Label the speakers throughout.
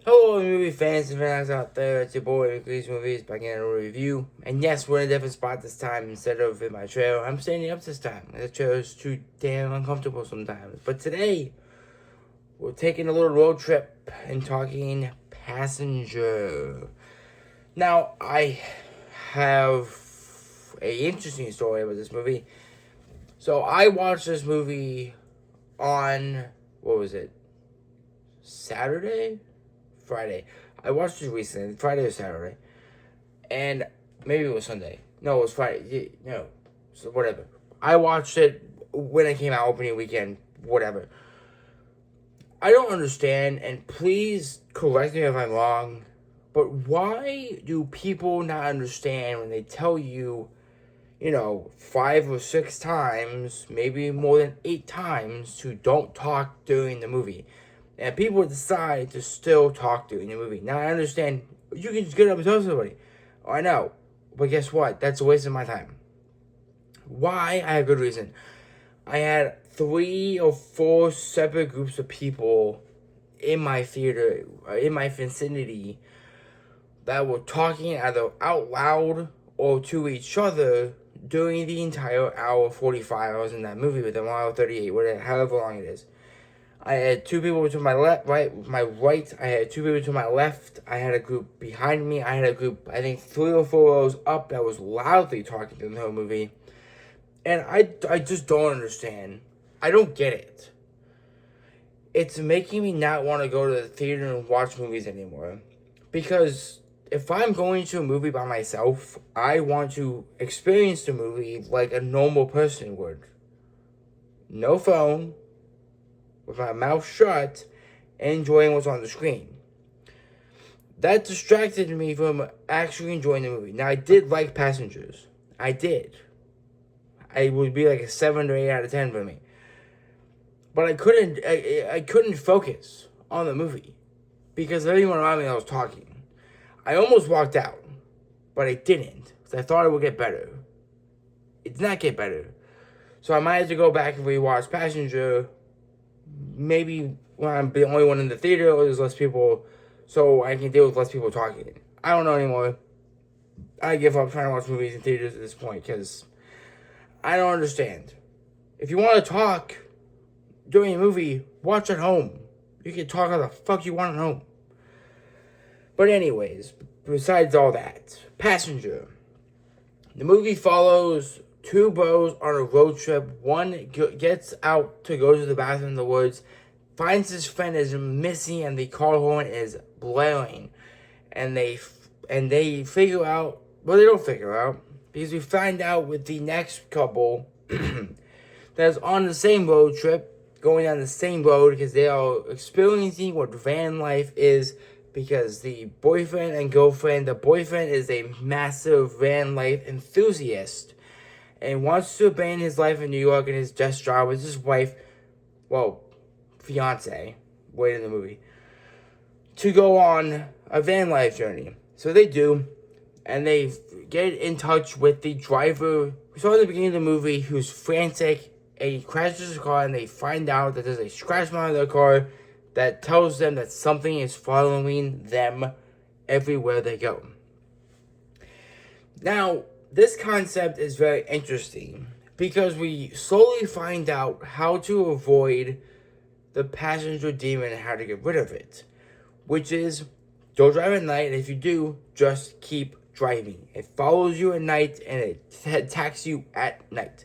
Speaker 1: Hello, movie fans and fans out there. It's your boy, Grease Movies, back in a review. And yes, we're in a different spot this time. Instead of in my trailer, I'm standing up this time. The chair is too damn uncomfortable sometimes. But today, we're taking a little road trip and talking Passenger. Now, I have a interesting story about this movie. So, I watched this movie on, what was it? Saturday? Friday. I watched it recently, Friday or Saturday, and maybe it was Sunday. No, it was Friday. No, so whatever. I watched it when it came out, opening weekend, whatever. I don't understand, and please correct me if I'm wrong, but why do people not understand when they tell you, 5 or 6 times, maybe more than 8 times, to don't talk during the movie? And people decide to still talk during the movie. Now, I understand you can just get up and tell somebody. Oh, I know. But guess what? That's a waste of my time. Why? I have good reason. I had 3 or 4 separate groups of people in my theater, in my vicinity, that were talking either out loud or to each other during the entire hour 45 I was in that movie with them, hour 38, whatever, however long it is. I had 2 people to my left, my right. I had 2 people to my left. I had a group behind me. I had a group, I think 3 or 4 rows up, that was loudly talking through the whole movie. And I just don't understand. I don't get it. It's making me not want to go to the theater and watch movies anymore. Because if I'm going to a movie by myself, I want to experience the movie like a normal person would. No phone, with my mouth shut, enjoying what's on the screen. That distracted me from actually enjoying the movie. Now, I did like Passengers. I did. It would be like a 7 or 8 out of 10 for me. But I couldn't focus on the movie because everyone around me was talking. I almost walked out, but I didn't because I thought it would get better. It did not get better. So I might have to go back and rewatch Passenger. Maybe when I'm the only one in the theater, or there's less people, so I can deal with less people talking. I don't know anymore. I give up trying to watch movies in theaters at this point because I don't understand. If you want to talk during a movie, watch at home. You can talk how the fuck you want at home. But anyways, besides all that, Passenger. The movie follows 2 bros on a road trip. One gets out to go to the bathroom in the woods, finds his friend is missing, and the car horn is blaring. And they figure out, well, they don't figure out, because we find out with the next couple that's on the same road trip, going down the same road, because they are experiencing what van life is. Because the boyfriend and girlfriend, the boyfriend is a massive van life enthusiast and wants to abandon his life in New York and his desk job with his wife, well, fiance, wait in the movie, to go on a van life journey. So they do, and they get in touch with the driver we saw at the beginning of the movie, who's frantic, and he crashes his car, and they find out that there's a scratch mark on their car that tells them that something is following them everywhere they go. Now, this concept is very interesting because we slowly find out how to avoid the passenger demon and how to get rid of it, which is don't drive at night, and if you do, just keep driving. It follows you at night and it attacks you at night.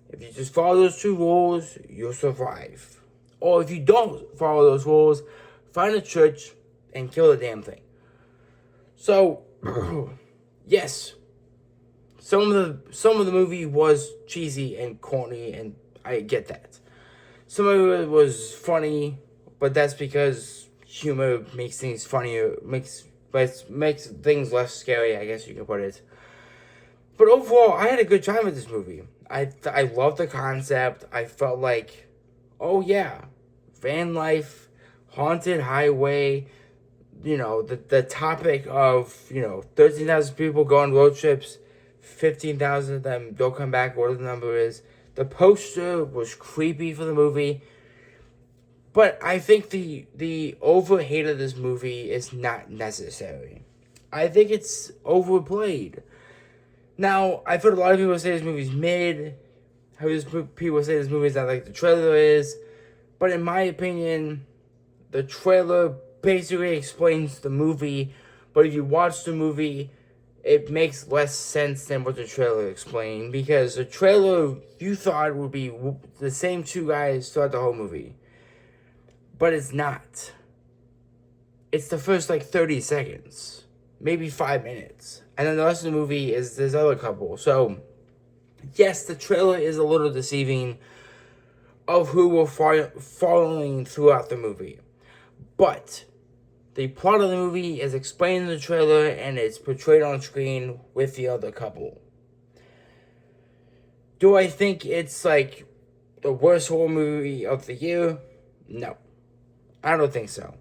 Speaker 1: If you just follow those 2 rules, you'll survive. Or if you don't follow those rules, find a church and kill the damn thing. So, yes, some of the movie was cheesy and corny, and I get that. Some of it was funny, but that's because humor makes things funnier, makes things less scary, I guess you can put it. But overall, I had a good time with this movie. I loved the concept. I felt like, oh yeah, van life, haunted highway, the topic of, 13,000 people go on road trips, 15,000 of them don't come back, whatever the number is. The poster was creepy for the movie. But I think the over hate of this movie is not necessary. I think it's overplayed. Now, I've heard a lot of people say this movie's mid. I've heard people say this movie's not like the trailer is. But in my opinion, the trailer basically explains the movie. But if you watch the movie, it makes less sense than what the trailer explained. Because the trailer, you thought would be the same two guys throughout the whole movie. But it's not. It's the first 30 seconds. Maybe 5 minutes. And then the rest of the movie is this other couple. So, yes, the trailer is a little deceiving of who we're following throughout the movie. But the plot of the movie is explained in the trailer and it's portrayed on screen with the other couple. Do I think it's the worst horror movie of the year? No. I don't think so.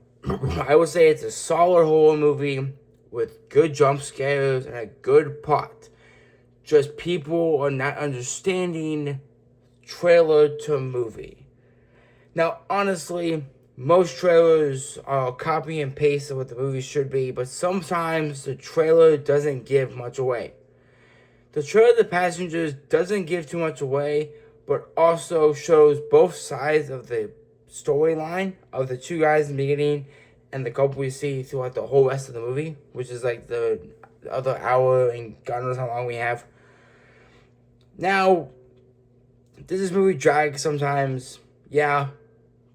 Speaker 1: I would say it's a solid horror movie with good jump scares and a good plot. Just people are not understanding trailer to movie. Now, honestly, most trailers are copy and paste of what the movie should be, but sometimes the trailer doesn't give much away. The trailer The Passengers doesn't give too much away, but also shows both sides of the storyline of the two guys in the beginning and the couple we see throughout the whole rest of the movie, which is the other hour and God knows how long we have. Now, does this movie drag sometimes? Yeah.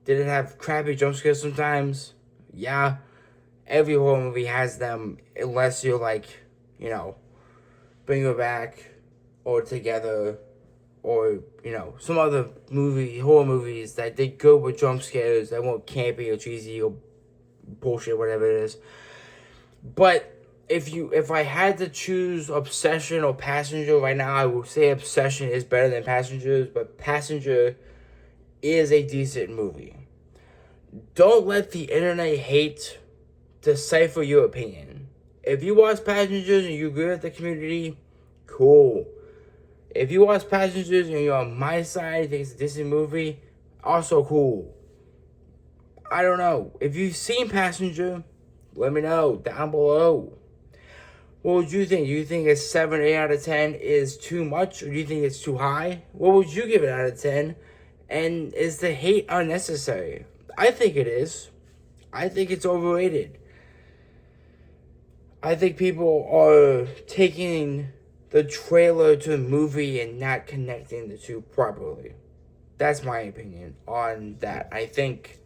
Speaker 1: Did it have crappy jump scares sometimes? Yeah. Every horror movie has them, unless you're Bring Her Back or Together or, some other horror movies that did good with jump scares that weren't campy or cheesy or bullshit, whatever it is. But if I had to choose Obsession or Passenger right now, I would say Obsession is better than Passengers, but Passenger is a decent movie. Don't let the internet hate decipher your opinion. If you watch Passengers and you agree with the community, cool. If you watch Passengers and you're on my side, think it's a decent movie, also cool. I don't know. If you've seen Passenger, let me know down below. What would you think? Do you think a 7, 8 out of 10 is too much? Or do you think it's too high? What would you give it out of 10? And is the hate unnecessary? I think it is. I think it's overrated. I think people are taking the trailer to the movie and not connecting the two properly. That's my opinion on that. I think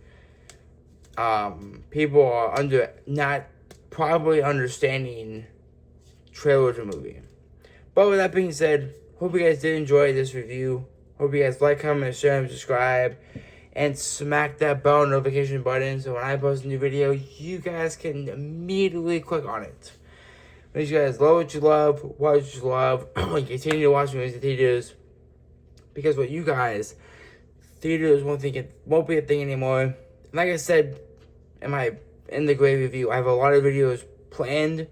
Speaker 1: people are not probably understanding trailer to movie. But with that being said, hope you guys did enjoy this review. Hope you guys like, comment, share, and subscribe. And smack that bell notification button so when I post a new video, you guys can immediately click on it. Make sure you guys love what you love, watch what you love, and continue to watch movies in theaters. Because with you guys, theaters won't be a thing anymore. And like I said in the grade review, I have a lot of videos planned.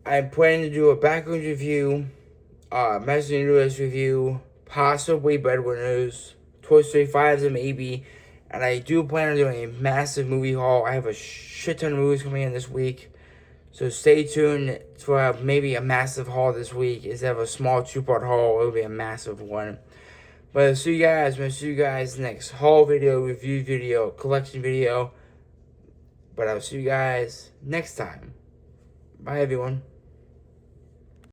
Speaker 1: I'm planning to do a background review, Master Universe review, possibly Breadwinners, Toy Story 5 maybe, and I do plan on doing a massive movie haul. I have a shit ton of movies coming in this week, so stay tuned for maybe a massive haul this week. Instead of a small 2-part haul, it'll be a massive one. But I'll see you guys next haul video, review video, collection video. But I'll see you guys next time. Bye, everyone.